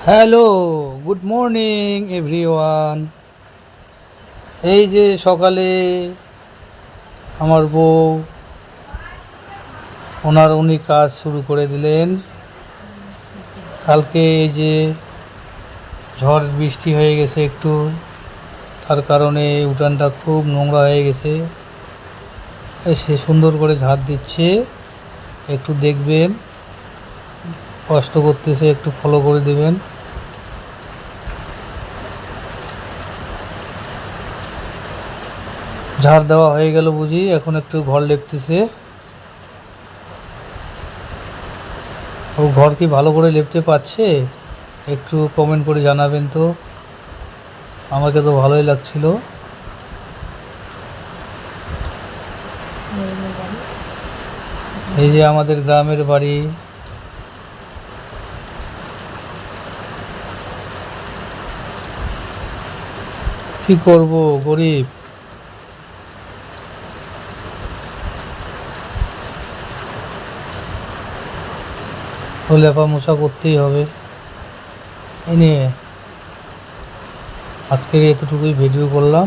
Hello, good morning everyone. এই যে সকালে আমার বউ উনি কাজ শুরু করে দিলেন। কালকে এই যে ঝড় বৃষ্টি হয়ে গেছে একটু, তার কারণে উঠানটা খুব নোংরা হয়ে গেছে। সে সুন্দর করে ঝাড় দিচ্ছে, একটু দেখবেন। কষ্ট করতেছে, একটু ফলো করে দেবেন। ঝাড় দেওয়া হয়ে গেল বুঝি, এখন একটু ঘর লেপতেছে। ও ঘর কি ভালো করে লেপতে পারছে? একটু কমেন্ট করে জানাবেন তো, আমাকে তো ভালোই লাগছিল। এই যে আমাদের গ্রামের বাড়ি। কি করব, গরিব। তো লেপা মোছা করতেই হবে। এই নিয়ে আজকের এতটুকুই ভিডিও করলাম।